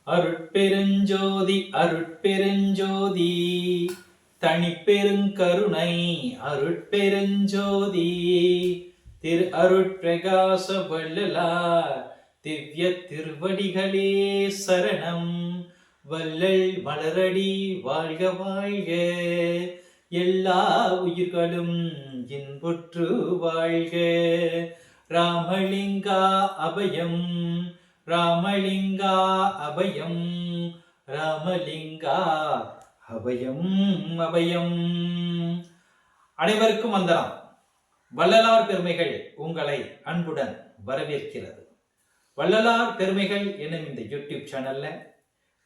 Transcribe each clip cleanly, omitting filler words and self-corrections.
அருட்பெருஞ்சோதி அருட்பெருஞ்சோதி தனிப்பெருங்கருணை அருட்பெருஞ்சோதி திரு அருட்பிரகாச வள்ளலார் திவ்ய திருவடிகளே சரணம். வள்ளல் மலரடி வாழ்க வாழ்க, எல்லா உயிர்களும் இன்புற்று வாழ்க. ராமலிங்கா அபயம், ராமலிங்கா அபயம், ராமலிங்கா அபயம் அபயம். அனைவருக்கும் வந்தனம். வள்ளலார் பெருமைகள் உங்களை அன்புடன் வரவேற்கிறது. வள்ளலார் பெருமைகள் எனும் இந்த யூடியூப் சேனல்ல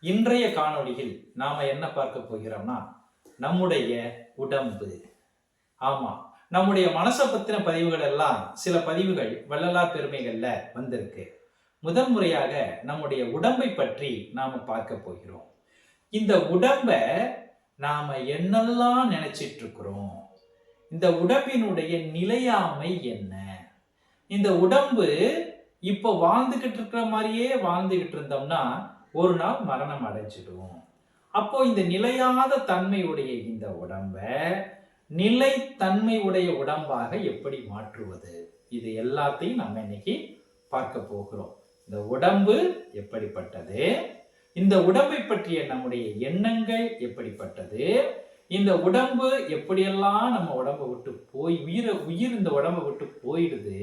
இன்றைய காணொளியில் நாம என்ன பார்க்க போகிறோம்னா, நம்முடைய உடம்பு. ஆமா, நம்முடைய மனசை பத்தின பதிவுகள் எல்லாம் சில பதிவுகள் வள்ளலார் பெருமைகள்ல வந்திருக்கு. முதல் முறையாக நம்முடைய உடம்பை பற்றி நாம பார்க்க போகிறோம். இந்த உடம்ப நாம என்னெல்லாம் நினைச்சிட்டு இருக்கிறோம், இந்த உடம்பினுடைய நிலையாமை என்ன, இந்த உடம்பு இப்ப வாழ்ந்துகிட்டு இருக்கிற மாதிரியே வாழ்ந்துகிட்டு இருந்தோம்னா ஒரு நாள் மரணம் அடைஞ்சிடும். அப்போ இந்த நிலையாத தன்மையுடைய இந்த உடம்ப நிலைத்தன்மையுடைய உடம்பாக எப்படி மாற்றுவது, இது எல்லாத்தையும் நம்ம இன்னைக்கு பார்க்க போகிறோம். இந்த உடம்பு எப்படிப்பட்டது, இந்த உடம்பை பற்றிய நம்முடைய எண்ணங்கள் எப்படிப்பட்டது, இந்த உடம்பு எப்படியெல்லாம் நம்ம உடம்பை விட்டு போய் உயிர் இந்த உடம்பை விட்டு போயிடுது.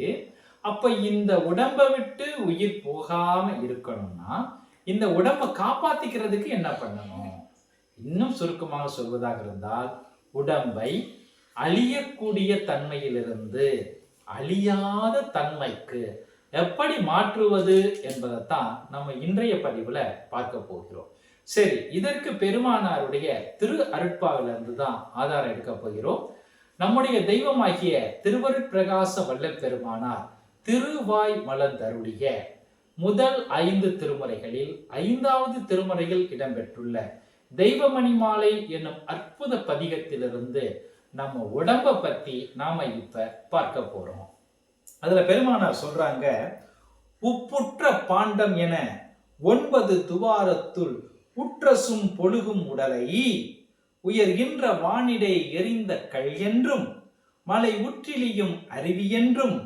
அப்ப இந்த உடம்பை விட்டு உயிர் போகாம இருக்கணும்னா இந்த உடம்பை காப்பாத்திக்கிறதுக்கு என்ன பண்ணணும்? இன்னும் சுருக்கமாக சொல்வதாக இருந்தால், உடம்பை அழியக்கூடிய தன்மையிலிருந்து அழியாத தன்மைக்கு எப்படி மாற்றுவது என்பதைத்தான் நம்ம இன்றைய பதிவுல பார்க்க போகிறோம். சரி, இதற்கு பெருமானாருடைய திரு அருட்பாவிலிருந்து தான் ஆதாரம் எடுக்க போகிறோம். நம்முடைய தெய்வமாகிய திருவருட்பிரகாச வள்ளல் பெருமானார் திருவாய் மலர்ந்தருளிய முதல் 5 திருமுறைகளில் 5வது திருமுறையில் இடம்பெற்றுள்ள தெய்வமணி மாலை என்னும் அற்புத பதிகத்திலிருந்து நம்ம உடம்பை பத்தி நாம இப்ப பார்க்க போறோம். அதுல பெருமானார் சொல்றாங்க, உப்புற்ற பாண்டம் என 9 துவாரத்துள் உற்றசும் பொழுகும் உடலை உயர்கின்ற வானிடை எரிந்த கல் என்றும் மலை உற்றிலியும் அருவி என்றும்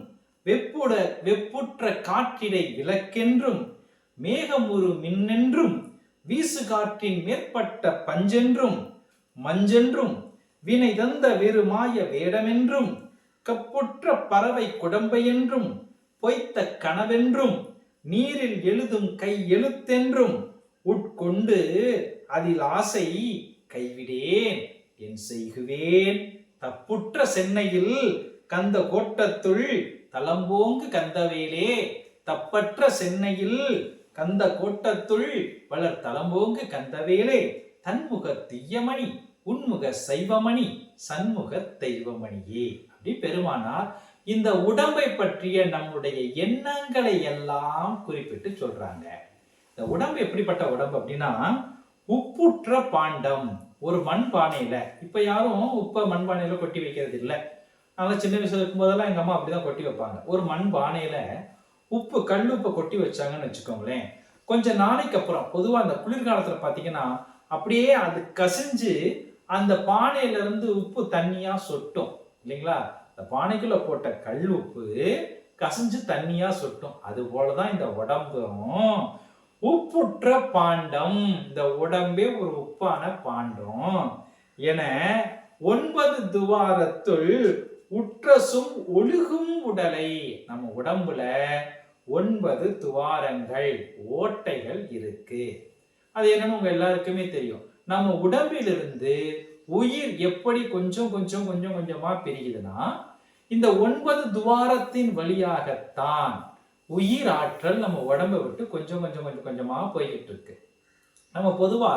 வெப்புற்ற காற்றிடை விளக்கென்றும் மேகமுறு மின்னென்றும் வீசு காற்றின் மேற்பட்ட பஞ்சென்றும் மஞ்சென்றும் வினை தந்த வெறுமாய வேடமென்றும் கப்புற்ற பறவை குடம்பை என்றும் பொய்த்த கனவென்றும் நீரில் எழுதும் கை எழுத்தென்றும் உட்கொண்டு அதில் ஆசை கைவிடேன் என் செய்குவேன் தப்புற்ற சென்னையில் கந்த கோட்டத்துள் தலம்போங்கு கந்தவேலே தப்பற்ற சென்னையில் கந்த கோட்டத்துள் வளர் தலம்போங்கு கந்தவேலே தன்முக தீயமணி உன்முக சைவமணி சண்முக தெய்வமணியே. அப்படி பெருமானார் இந்த உடம்பை பற்றிய நம்முடைய எண்ணங்களை எல்லாம் குறிப்பிட்டு சொல்றாங்க. இந்த உடம்பு எப்படிப்பட்ட உடம்பு அப்படின்னா, உப்புற்ற பாண்டம். ஒரு மண் பானையில, இப்ப யாரும் உப்ப மண் பானையில கொட்டி வைக்கிறது இல்லை. அதனால சின்ன வயசுல இருக்கும் போதெல்லாம் எங்க அம்மா அப்படிதான் கொட்டி வைப்பாங்க. ஒரு மண் பானையில உப்பு கல்லுப்பை கொட்டி வச்சாங்கன்னு வச்சுக்கோங்களேன். கொஞ்சம் நாளைக்கு அப்புறம், பொதுவா அந்த குளிர்காலத்துல பாத்தீங்கன்னா அப்படியே அது கசிஞ்சு அந்த பானையில இருந்து உப்பு தண்ணியா சொட்டும் இல்லைங்களா? அந்த பானைக்குள்ள போட்ட கல் உப்பு கசிஞ்சு தண்ணியா சொட்டும். அது போலதான் இந்த உடம்பும் உப்புற்ற பாண்டம். இந்த உடம்பே ஒரு உப்பான பாண்டம் என 9 துவாரத்துள் உற்றசும் ஒழுகும் உடலை. நம்ம உடம்புல 9 துவாரங்கள், ஓட்டைகள் இருக்கு. அது என்னன்னு உங்க எல்லாருக்குமே தெரியும். நம்ம உடம்பிலிருந்து உயிர் எப்படி கொஞ்சம் கொஞ்சமா பிரியுதுன்னா, இந்த 9 துவாரத்தின் வழியாகத்தான் உயிர் ஆற்றல் நம்ம உடம்பை விட்டு கொஞ்சமா போய்கிட்டு இருக்கு. நம்ம பொதுவா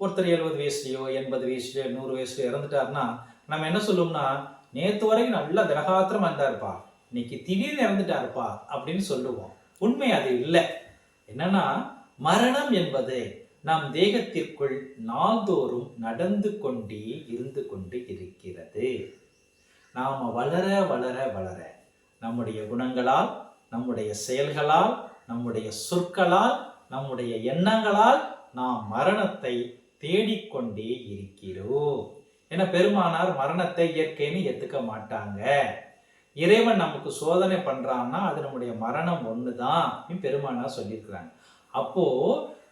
ஒருத்தர் 70 வயசுலயோ 80 வயசுலயோ 100 வயசுலயோ இறந்துட்டாருன்னா நம்ம என்ன சொல்லுவோம்னா, நேத்து வரைக்கும் நல்லா திரகாத்திரமா இருந்தாருப்பா, இன்னைக்கு திடீர்னு இறந்துட்டாருப்பா அப்படின்னு சொல்லுவோம். உண்மை அது இல்லை. என்னன்னா, மரணம் என்பது நம் தேகத்திற்குள் நாள்தோறும் நடந்து கொண்டே இருந்து கொண்டு இருக்கிறது. நாம வளர வளர வளர நம்முடைய குணங்களால், நம்முடைய செயல்களால், நம்முடைய சொற்களால் நம்முடைய எண்ணங்களால் நாம் மரணத்தை தேடிக்கொண்டே இருக்கிறோம். ஏன்னா பெருமானார் மரணத்தை இயற்கைன்னு ஏத்துக்க மாட்டாங்க. இறைவன் நமக்கு சோதனை பண்றான்னா அது நம்முடைய மரணம் ஒண்ணுதான் பெருமானார் சொல்லியிருக்கிறாங்க. அப்போ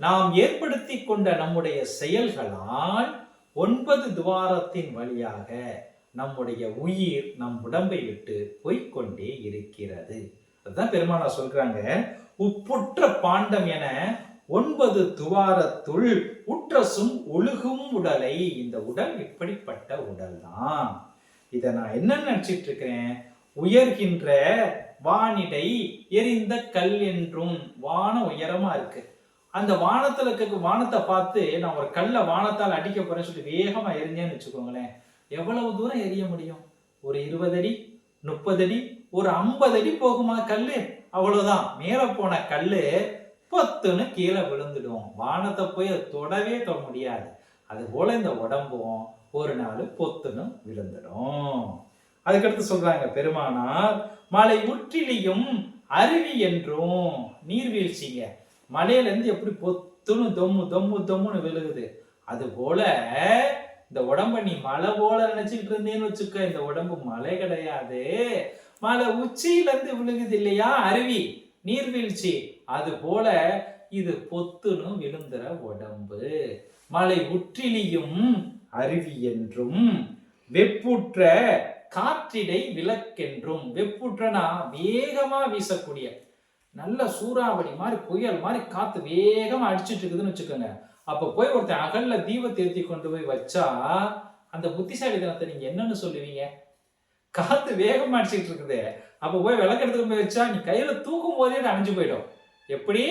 நாம் ஏற்படுத்தி கொண்ட நம்முடைய செயல்களால் 9 துவாரத்தின் வழியாக நம்முடைய உயிர் நம் உடம்பை விட்டு போய்கொண்டே இருக்கிறது. அதுதான் பெருமானார் சொல்றாங்க, உப்புற்ற பாண்டம் என 9 துவாரத்துள் உற்றசும் ஒழுகும் உடலை. இந்த உடல் இப்படிப்பட்ட உடல் தான். இதை நான் என்ன நினைச்சிட்டு இருக்கிறேன், உயர்கின்ற வானிடை எரிந்த கல் என்றும். வானம் உயரமா இருக்கு, அந்த வானத்துல இருக்க வானத்தை பார்த்து நான் ஒரு கல்லை வானத்தால் அடிக்க போறேன்னு சொல்லி வேகமா எரிஞ்சேன்னு வச்சுக்கோங்களேன், எவ்வளவு தூரம் எரிய முடியும்? ஒரு 20 அடி, 30 அடி, ஒரு 50 அடி போகுமா கல்லு? அவ்வளவுதான். மேல போன கல்லு பொத்துன்னு கீழே விழுந்துடும். வானத்தை போய் தொடவே தொட முடியாது. அது போல இந்த உடம்பும் ஒரு நாள் பொத்துன்னு விழுந்துடும். அதுக்கடுத்து சொல்றாங்க பெருமானார், மலை உற்றிலியும் அருவி என்றும். நீர்வீழ்ச்சிங்க, மலையில இருந்து எப்படி பொத்துன்னு தொம்மு தொம்மு தொம்முன்னு விழுகுது, அது போல இந்த உடம்ப நீ மலை போல நினைச்சுக்கிட்டு இருந்தேன்னு வச்சுக்க, இந்த உடம்பு மலை கிடையாது. மலை உச்சியில இருந்து விழுகுது இல்லையா அருவி, நீர்வீழ்ச்சி, அது போல இது பொத்துன்னு விழுந்துற உடம்பு. மலை உற்றிலியும் அருவி என்றும் வெப்புற்ற காற்றிடை விளக்கென்றும். வெப்புற்றனா வேகமா வீசக்கூடிய, நல்ல சூறாவளி மாதிரி புயல் மாதிரி காத்து வேகமா அடிச்சுட்டு இருக்குதுன்னு வச்சுக்கோங்க. அப்ப போய் ஒருத்தன் அகல்ல தீபத்தை ஏற்றி கொண்டு போய் வச்சா அந்த புத்திசாலித்தனத்தை நீங்க என்னன்னு சொல்லுவீங்க? காத்து வேகமா அடிச்சுட்டு இருக்குது, அப்ப போய் விளக்கு எடுத்துட்டு போய் வச்சா நீ கையில தூக்கும் போதே அணைஞ்சு போயிடும். எப்படி?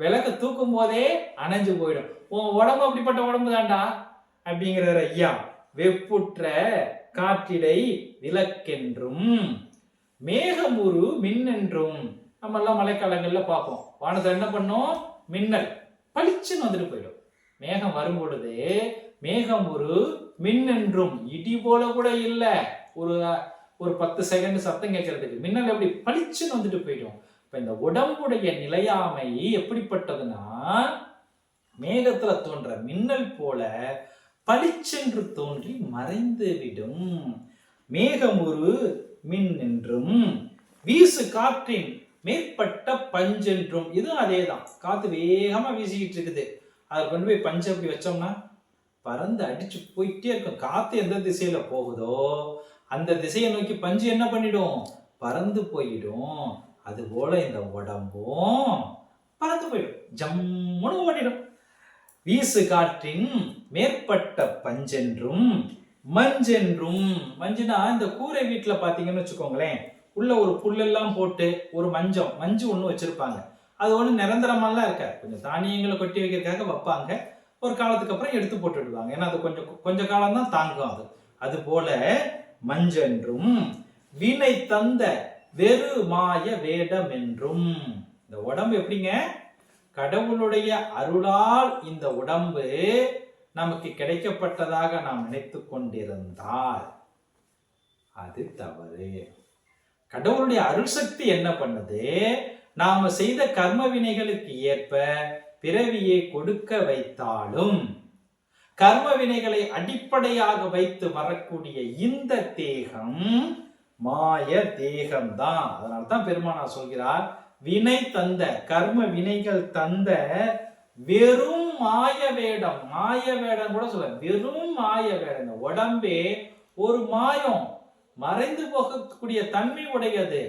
விளக்கு தூக்கும் போதே அணைஞ்சு போயிடும். உன் உடம்பு அப்படிப்பட்ட உடம்பு தான்டா அப்படிங்கிற ஐயா. வெப்புற்ற காற்றிடை விளக்கென்றும் மேகமுரு மின்னென்றும். நம்ம எல்லாம் மழைக்காலங்கள்ல பார்ப்போம், வானத்தை என்ன பண்ணும், மின்னல் பளிச்சுன்னு வந்துட்டு போயிடும். மேகம் வரும் பொழுது மேகம் ஒரு மின்னென்றும், இடி போல கூட இல்லை, ஒரு 10 செகண்ட் சத்தம் கேட்கறதுக்கு மின்னல் எப்படி பளிச்சுன்னு வந்துட்டு போயிடும். இப்ப இந்த உடம்புடைய நிலையாமை எப்படிப்பட்டதுன்னா, மேகத்துல தோன்ற மின்னல் போல பளிச்சென்று தோன்றி மறைந்து விடும். மேகம் ஒரு மின் என்றும் வீசு காற்றின் மேற்பட்ட பஞ்சென்றும். இதுவும் அதேதான், காத்து வேகமா வீசிக்கிட்டு இருக்குது, அதை கொண்டு போய் பஞ்சு அப்படி வச்சோம்னா பறந்து அடிச்சு போயிட்டே இருக்கும். காத்து எந்த திசையில போகுதோ அந்த திசையை நோக்கி பஞ்சு என்ன பண்ணிடும், பறந்து போயிடும். அது போல இந்த உடம்பும் பறந்து போயிடும், ஜம்முன்னு ஓடிடும். வீசு காற்றின் மேற்பட்ட பஞ்சென்றும் மஞ்சென்றும். மஞ்சுனா இந்த கூரை வீட்டுல பாத்தீங்கன்னு வச்சுக்கோங்களேன், உள்ள ஒரு புல்லெல்லாம் போட்டு ஒரு மஞ்சு ஒண்ணு வச்சிருப்பாங்க. அது ஒண்ணு நிரந்தரமாலாம் இருக்காது, கொஞ்சம் தானியங்களை கொட்டி வைக்கிறதுக்காக வைப்பாங்க, ஒரு காலத்துக்கு அப்புறம் எடுத்து போட்டுடுவாங்க. ஏன்னா அது கொஞ்ச காலம் தான் தாங்கும். அது போல மஞ்சென்றும் வினை தந்த வெறு மாய வேடம் என்றும். இந்த உடம்பு எப்படிங்க, கடவுளுடைய அருளால் இந்த உடம்பு நமக்கு கிடைக்கப்பட்டதாக நாம் நினைத்து கொண்டிருந்தால் அது தவறு. கடவுளுடைய அருள் சக்தி என்ன பண்ணுது, நாம செய்த கர்ம வினைகளுக்கு ஏற்ப பிறவியை கொடுக்க வைத்தாலும் கர்ம வினைகளை அடிப்படையாக வைத்து வரக்கூடிய இந்த தேகம் மாய தேகம்தான். அதனால்தான் பெருமானார் சொல்கிறார், வினை தந்த கர்ம வினைகள் தந்த வெறும் மாய வேடம். மாய வேடம் கூட சொல்ல, வெறும் மாய வேடம். உடம்பே ஒரு மாயம், மறைந்து போகக்கூடிய தன்மை உடையது.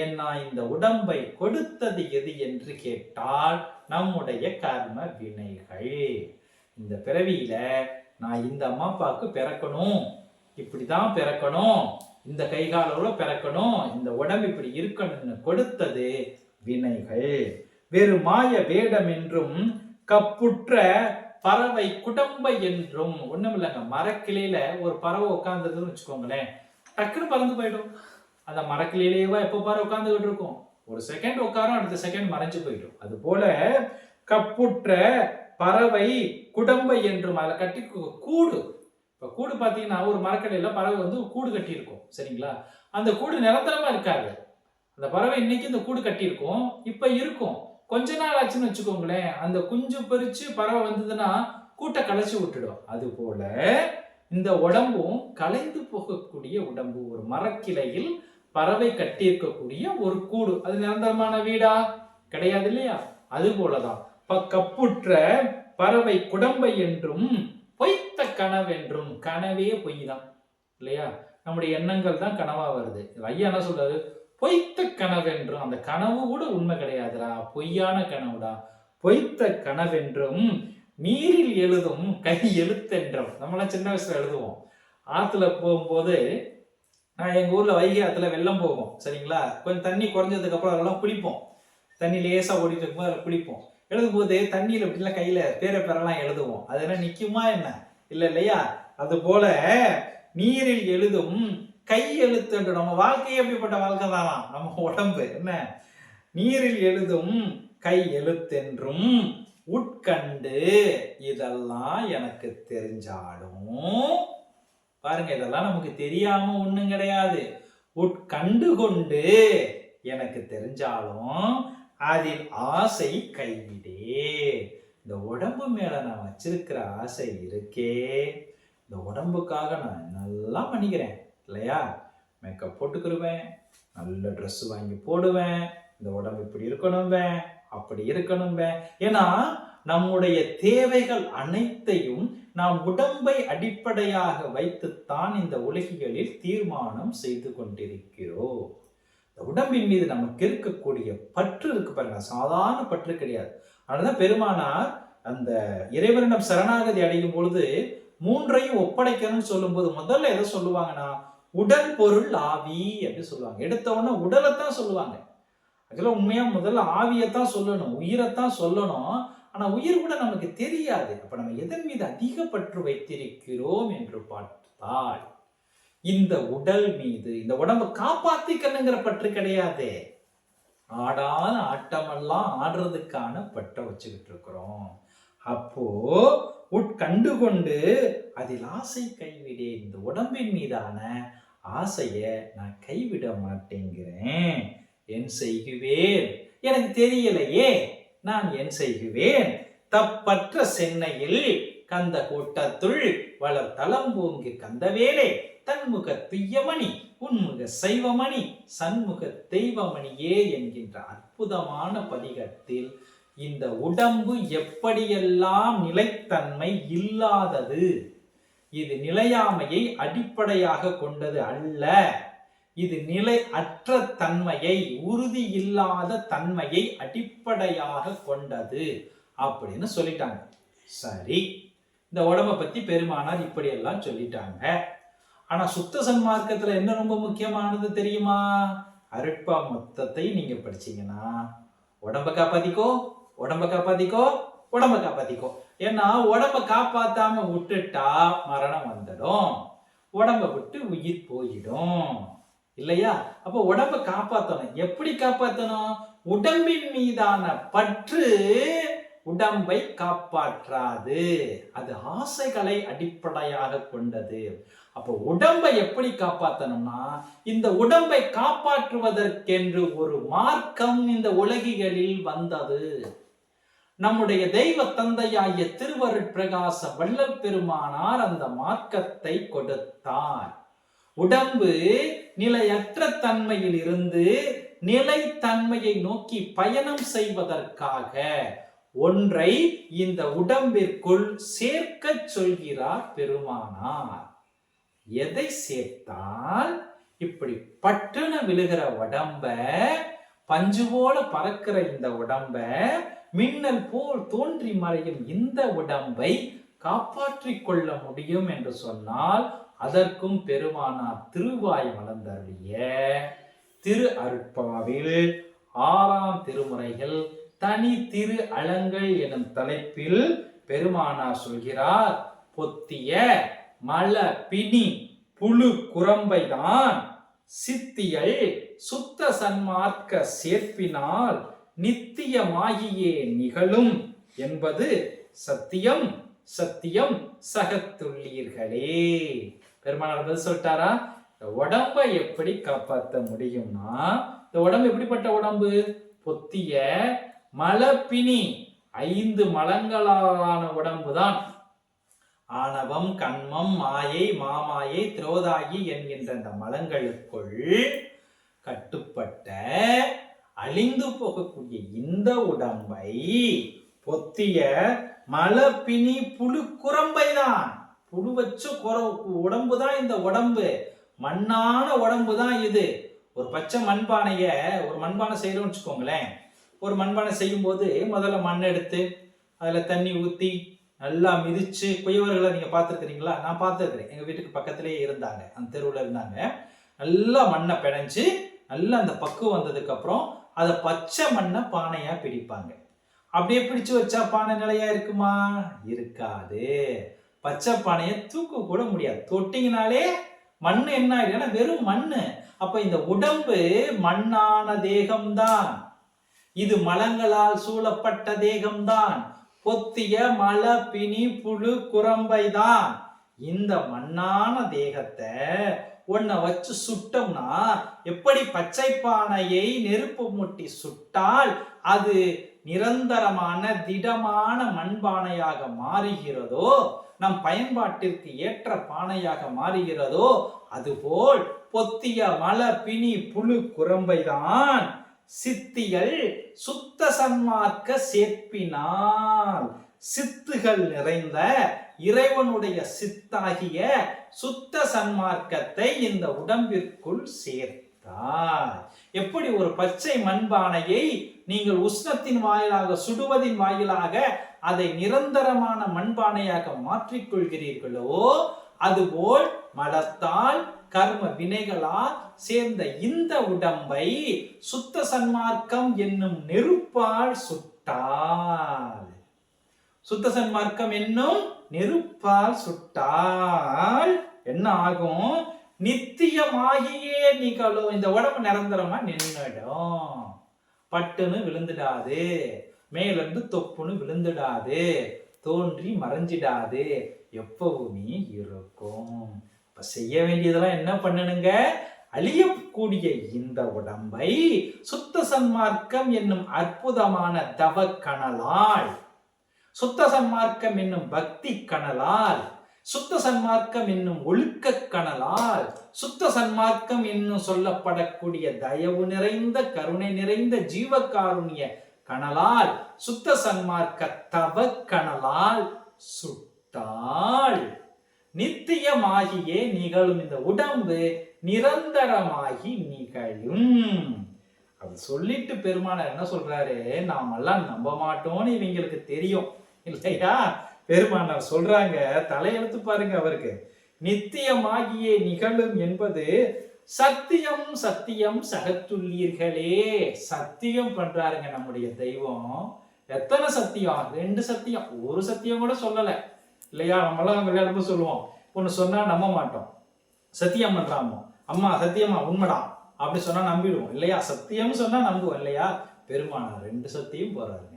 ஏன்னா இந்த உடம்பை கொடுத்தது எது என்று கேட்டால் நம்முடைய கர்ம வினைகள். இந்த பிறவியில நான் இந்த அம்மா அப்பாவுக்கு பிறக்கணும், இப்படிதான் பிறக்கணும், இந்த கைகாலோட பிறக்கணும், இந்த உடம்பு இப்படி இருக்கணும்னு கொடுத்தது வினைகள். வேறு மாய வேடம் என்றும் கப்புற்ற பறவை குடம்பை என்றும். ஒண்ணும் இல்லைங்க, மரக்கிளையில ஒரு பறவை உட்கார்ந்துருக்குன்னு வச்சுக்கோங்களேன், டக்குன்னு பறந்து போயிடும். அந்த மரக்கிளையிலேயே எப்ப பாரு உட்கார்ந்துகிட்டு இருக்கும், ஒரு செகண்ட் உட்காரும், அடுத்த செகண்ட் மறைஞ்சு போயிடும். அது போல கப்புற்ற பறவை குடம்பை என்றும். அதில் கட்டி கூடு, இப்போ கூடு பார்த்தீங்கன்னா ஒரு மரக்கடையில பறவை வந்து கூடு கட்டி இருக்கும், சரிங்களா? அந்த கூடு நிரந்தரமா இருக்காது. அந்த பறவை இன்னைக்கு இந்த கூடு கட்டி இருக்கும், இப்ப இருக்கும், கொஞ்ச நாள் ஆச்சுன்னு வச்சுக்கோங்களேன், அந்த குஞ்சு பொரிச்சு பறவை வந்ததுன்னா கூட்டை கலைச்சு விட்டுடும். அது போல இந்த உடம்பும் கலைந்து போகக்கூடிய உடம்பு. ஒரு மரக்கிளையில் பறவை கட்டி இருக்கக்கூடிய ஒரு கூடு. அது நிரந்தரமான வீடா கிடையாது இல்லையா? அது போலதான் கப்புற்ற பறவை குடம்பை என்றும் பொய்த்த கனவென்றும். கனவே பொய் தான் இல்லையா? நம்முடைய எண்ணங்கள் தான் கனவா வருது. ஐயா என்ன சொல்றாரு? பொய்த்த கனவென்றும். அந்த கனவு கூட உண்மை கிடையாதுடா, பொய்யான கனவுடா. பொய்த்த கனவென்றும் நீரில் எழுதும் கை எழுத்தென்றும். நம்மளாம் சின்ன வயசுல எழுதுவோம். ஆத்துல போகும்போது, நான் எங்க ஊர்ல வைகை ஆத்துல வெள்ளம் போகும் சரிங்களா? கொஞ்சம் தண்ணி குறைஞ்சதுக்கு அப்புறம் அதெல்லாம் குளிப்போம். தண்ணி லேசா ஓடிட்டு இருக்கும்போது அதில் குளிப்போம். எழுதும்போது தண்ணியில இப்படிலாம் கையில பேரெல்லாம் எழுதுவோம். அதெல்லாம் நிக்குமா என்ன? இல்லையா? அது போல நீரில் எழுதும் கை எழுத்து. நம்ம வாழ்க்கையே எப்படிப்பட்ட வாழ்க்கை தானா? நம்ம உடம்பு என்ன? நீரில் எழுதும் கை எழுத்தென்றும் உட்கண்டு இதெல்லாம் எனக்கு தெரிஞ்சாலும், பாருங்க, இதெல்லாம் நமக்கு தெரியாம ஒண்ணும் கிடையாது. உட்கண்டு கொண்டு எனக்கு தெரிஞ்சாலும் அதில் ஆசை கைவிடே. இந்த உடம்பு மேல நான் வச்சிருக்கிற ஆசை இருக்கே, இந்த உடம்புக்காக நான் என்னெல்லாம் பண்ணிக்கிறேன் இல்லையா? மேக்கப் போட்டுக்கிருவேன், நல்ல ட்ரெஸ் வாங்கி போடுவேன், இந்த உடம்பு இப்படி இருக்கணும்பேன், அப்படி இருக்கணும்பேன். ஏன்னா நம்முடைய தேவைகள் அனைத்தையும் நாம் உடம்பை அடிப்படையாக வைத்துத்தான் இந்த உலகிகளில் தீர்மானம் செய்து கொண்டிருக்கிறோம். இந்த உடம்பின் மீது நமக்கு இருக்கக்கூடிய பற்று இருக்கு பாருங்க, சாதாரண பற்று கிடையாது. அதனாலதான் பெருமானார் அந்த இறைவனிடம் சரணாகதி அடையும் பொழுது மூன்றையும் ஒப்படைக்கணும்னு சொல்லும் போது முதல்ல எதை சொல்லுவாங்கன்னா, உடல் பொருள் ஆவி அப்படின்னு சொல்லுவாங்க. எடுத்த உடனே உடலைத்தான் சொல்லுவாங்க. அதெல்லாம் உண்மையா முதல்ல ஆவியத்தான் சொல்லணும், உயிரைத்தான் சொல்லணும். ஆனா உயிர் கூட நமக்கு தெரியாது. அப்ப நம்ம எதன் மீது அதிக பற்று வைத்திருக்கிறோம் என்று பார்த்தால் இந்த உடல் மீது. இந்த உடம்பை காப்பாத்திக்கணுங்கிற பற்று கிடையாது, ஆடாத ஆட்டமெல்லாம் ஆடுறதுக்கான பற்ற வச்சுக்கிட்டு இருக்கிறோம். அப்போ உட்கண்டு கொண்டு அதில் ஆசை கைவிடே. இந்த உடம்பின் மீதான ஆசைய நான் கைவிட மாட்டேங்கிறேன். என் செய்குவேன்? எனக்கு தெரியலையே, நான் என் செய்குவேன்? தப்பற்ற சென்னையில் கந்த கூட்டத்துள் வளர் தளம்பூங்கு கந்தவேலே தன்முக துய்யமணி உன்முக சைவமணி சண்முக தெய்வமணியே என்கின்ற அற்புதமான பதிகத்தில் இந்த உடம்பு எப்படியெல்லாம் நிலைத்தன்மை இல்லாதது, இது நிலையாமையை அடிப்படையாக கொண்டது அல்ல, இது நிலை அற்ற தன்மையை, உறுதி இல்லாத தன்மையை அடிப்படையாக கொண்டது அப்படின்னு சொல்லிட்டாங்க. சரி, இந்த உடம்பை பத்தி பெருமானார் இப்படி எல்லாம் சொல்லிட்டாங்க. ஆனா சுத்த சன்மார்க்கத்துல என்ன ரொம்ப முக்கியமானது தெரியுமா? அருட்பா மொத்தத்தை நீங்க படிச்சீங்கன்னா உடம்ப காப்பாத்திக்கோ, உடம்ப காப்பாத்திக்கோ, உடம்ப காப்பாத்திக்கோ. ஏன்னா உடம்ப காப்பாத்தாம விட்டுட்டா மரணம் வந்துடும், உடம்ப விட்டு உயிர் போயிடும் இல்லையா? அப்ப உடம்ப காப்பாத்தணும். எப்படி காப்பாத்தணும்? உடம்பின் மீதான பற்று உடம்பை காப்பாற்றாது, அது ஆசைகளை அடிப்படையாக கொண்டது. அப்போ உடம்பை எப்படி காப்பாற்றணும்னா, இந்த உடம்பை காப்பாற்றுவதற்கென்று ஒரு மார்க்கம் இந்த உலகிகளில் வந்தது. நம்முடைய தெய்வ தந்தையாகிய திருவருட்பிரகாச வள்ளல் பெருமானார் அந்த மார்க்கத்தை கொடுத்தார். உடம்பு நிலையற்ற தன்மையில் இருந்து நிலைத்தன்மையை நோக்கி பயணம் செய்வதற்காக ஒன்றை இந்த உடம்பிற்குள் சேர்க்க சொல்கிறார் பெருமானார். எதை சேர்த்தால் இப்படி பட்டுன விழுகிற உடம்ப, பஞ்சு போல பறக்கிற இந்த உடம்ப, மின்னல் போல் தோன்றி மறையும் இந்த உடம்பை காப்பாற்றிக் கொள்ள முடியும் என்று சொன்னால் அதற்கும் பெருமானார் திருவாய் மலர்ந்தருளிய திரு அருட்பாவில் 6ஆம் திருமுறைகள் தனி திரு அலங்கள் எனும் தலைப்பில் பெருமானார் சொல்கிறார், பொத்திய மல பிணி புழு குரம்பைதான் சித்தியல் சுத்த சன்மார்க்க சேர்ப்பினால் நித்தியமாகியே நிகழும் என்பது சத்தியம் சத்தியம் சகத்துள்ளீர்களே. பெருமானார் பதில் சொல்லிட்டாரா? இந்த உடம்பை எப்படி காப்பாற்ற முடியும்னா, இந்த உடம்பு எப்படிப்பட்ட உடம்பு? பொத்திய மலப்பிணி 5 மலங்களான உடம்புதான். ஆணவம், கண்மம், மாயை, மாமாயை, திரோதாகி என்கின்ற அந்த மலங்களுக்குள் கட்டுப்பட்ட அழிந்து போகக்கூடிய இந்த உடம்பை பொத்திய மலப்பிணி புழு குரம்பை தான். புழு வச்சு உடம்பு தான் இந்த உடம்பு. மண்ணான உடம்பு தான் இது. ஒரு பச்சை மண்பானைய ஒரு மண்பானை செய்யறோம்னு வச்சுக்கோங்களேன். ஒரு மண்பானை செய்யும் போது முதல்ல மண் எடுத்து அதுல தண்ணி ஊத்தி நல்லா மிதிச்சு, குயவர்களை நீங்க பார்த்துருக்கிறீங்களா? நான் பார்த்துருக்கிறேன். எங்க வீட்டுக்கு பக்கத்திலேயே இருந்தாங்க, அந்த தெருவுல இருந்தாங்க. நல்லா மண்ணை பிணைஞ்சு நல்லா அந்த பக்குவம் வந்ததுக்கு அப்புறம் அதை பச்சை மண்ணை பானையா பிடிப்பாங்க. அப்படியே பிடிச்சு வச்சா பானை நிலையா இருக்குமா? இருக்காது. பச்சை பானையை தூக்க கூட முடியாது. தொட்டிங்கனாலே மண்ணு என்ன ஆயிடுச்சுன்னா வெறும் மண்ணு. அப்ப இந்த உடம்பு மண்ணான தேகம்தான். இது மலங்களால் சூழப்பட்ட தேகம்தான். பொத்திய மல பிணி புழு குரம்பை தான். இந்த மண்ணான தேகத்தை ஒன்ன வச்சு சுட்டோம்னா, எப்படி பச்சை பானையை நெருப்பு மூட்டி சுட்டால் அது நிரந்தரமான திடமான மண்பானையாக மாறுகிறதோ, நம் பயன்பாட்டிற்கு ஏற்ற பானையாக மாறுகிறதோ, அதுபோல் பொத்திய மல பிணி புழு குரம்பை தான் சித்திகள் சுத்த சன்மார்க்க சேர்ப்பினால் சித்துகள் நிறைந்த இறைவனுடைய சித்தாகிய சுத்த சன்மார்க்கத்தை இந்த உடம்பிற்குள் சேர்த்தார். எப்படி ஒரு பச்சை மண்பானையை நீங்கள் உஷ்ணத்தின் வாயிலாக சுடுவதின் வாயிலாக அதை நிரந்தரமான மண்பானையாக மாற்றிக்கொள்கிறீர்களோ, அதுபோல் மலத்தால் கர்ம வினைகளால் சேர்ந்த இந்த உடம்பை சுத்த சன்மார்க்கம் என்னும் நெருப்பால் சுட்டால், சுத்த சன்மார்க்கம் என்னும் நெருப்பால் சுட்டால் என்ன ஆகும்? நித்தியமாகியே நிகழும். இந்த உடம்பு நிரந்தரமா நின்னுடும். பட்டுன்னு விழுந்துடாது, மேலிருந்து தொப்புன்னு விழுந்துடாது, தோன்றி மறைஞ்சிடாது, எப்பவுமே இருக்கும். இப்ப செய்ய வேண்டியதெல்லாம் என்ன பண்ணணுங்க? அழியக்கூடிய இந்த உடம்பை சுத்த சன்மார்க்கம் என்னும் அற்புதமான தவ கணலால், சுத்த சன்மார்க்கம் என்னும் பக்தி கணலால், சுத்த சன்மார்க்கம் என்னும் ஒழுக்க கணலால், சுத்த சன்மார்க்கம் என்னும் சொல்லப்படக்கூடிய தயவு நிறைந்த கருணை நிறைந்த ஜீவகாருண்ய கணலால், சுத்த சன்மார்க்க தவ கணலால் சுட்டால் நித்தியமாகியே நிகழும். இந்த உடம்பு நிரந்தரமாகி நிகழும். அது சொல்லிட்டு பெருமானார் என்ன சொல்றாரு? நாமெல்லாம் நம்ப மாட்டோம்னு இவங்களுக்கு தெரியும் இல்லையா? பெருமானார் சொல்றாங்க, தலையெழுத்து பாருங்க அவருக்கு. நித்தியமாகியே நிகழும் என்பது சத்தியம் சத்தியம் சகத்துள்ளீர்களே. சத்தியம் பண்றாருங்க நம்முடைய தெய்வம். எத்தனை சத்தியம்? 2 சத்தியம். ஒரு சத்தியம் கூட சொல்லல இல்லையா? நம்மளாம் விளையாடும்போது சொல்லுவோம், ஒன்னு சொன்னா நம்ப மாட்டோம். சத்தியம் பண்றாமோ, அம்மா சத்தியமா உண்மைடா அப்படி சொன்னா நம்பிடுவோம் இல்லையா? சத்தியம் சொன்னா நம்புவோம் இல்லையா? பெருமானார் 2 சத்தியம் போறாருங்க.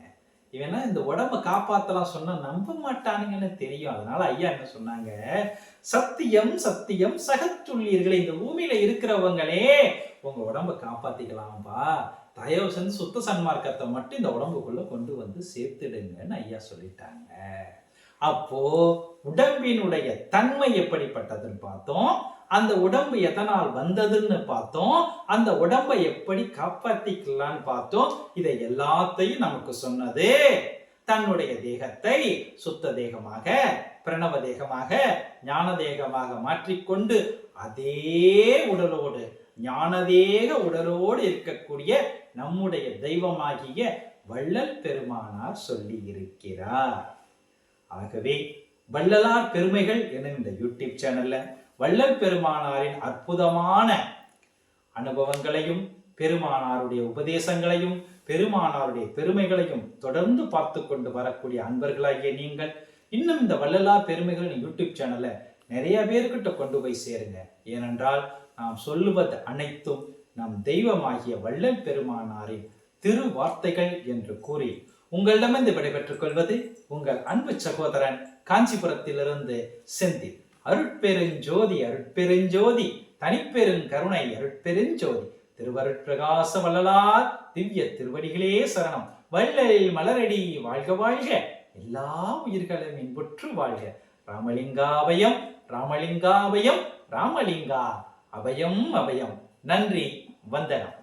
இவனா இந்த உடம்ப காப்பாத்தலாம் சொன்னா நம்ப மாட்டானுங்கன்னு தெரியும். அதனால ஐயா என்ன சொன்னாங்க? சத்தியம் சத்தியம் சகத்துள்ளீர்களே. இந்த பூமியில இருக்கிறவங்களே உங்க உடம்ப காப்பாத்திக்கலாம்பா, தயவு செஞ்சு சுத்த சன்மார்க்கத்தை மட்டும் இந்த உடம்புக்குள்ள கொண்டு வந்து சேர்த்துடுங்கன்னு ஐயா சொல்லிட்டாங்க. அப்போ உடம்பினுடைய தன்மை எப்படிப்பட்டதுன்னு பார்த்தோம். அந்த உடம்பு எதனால் வந்ததுன்னு பார்த்தோம். அந்த உடம்பை எப்படி காப்பாத்திக்கலான்னு பார்த்தோம். இதை எல்லாத்தையும் நமக்கு சொன்னது தன்னுடைய தேகத்தை சுத்த தேகமாக, பிரணவ தேகமாக, ஞான தேகமாக மாற்றிக்கொண்டு அதே உடலோடு ஞானதேக உடலோடு இருக்கக்கூடிய நம்முடைய தெய்வமாகிய வள்ளல் பெருமானார் சொல்லி இருக்கிறார். ஆகவே வள்ளலார் பெருமைகள் எனும் இந்த யூடியூப் சேனல்ல வள்ளல் பெருமானாரின் அற்புதமான அனுபவங்களையும், பெருமானாருடைய உபதேசங்களையும், பெருமானாருடைய பெருமைகளையும் தொடர்ந்து பார்த்து கொண்டு வரக்கூடிய அன்பர்களாகிய நீங்கள் இன்னும் இந்த வள்ளலார் பெருமைகள் யூடியூப் சேனல்ல நிறைய பேர்கிட்ட கொண்டு போய் சேருங்க. ஏனென்றால் நாம் சொல்லுவது அனைத்தும் நம் தெய்வமாகிய வள்ளல் பெருமானாரின் திருவார்த்தைகள் என்று கூறி உங்களிடமிருந்து விடைபெற்றுக் கொள்வது உங்கள் அன்பு சகோதரன் காஞ்சிபுரத்திலிருந்து செந்தில். அருட்பெருஞ்சோதி அருட்பெருஞ்சோதி தனிப்பெருங்கருணை அருட்பெருஞ்சோதி திருவருட்பிரகாச வள்ளலார் திவ்ய திருவடிகளே சரணம். வள்ளல் மலரடி வாழ்க வாழ்க, எல்லா உயிர்களும் இன்புற்று வாழ்க. ராமலிங்காபயம், ராமலிங்காபயம், ராமலிங்கா அபயம் அபயம். நன்றி, வந்தனம்.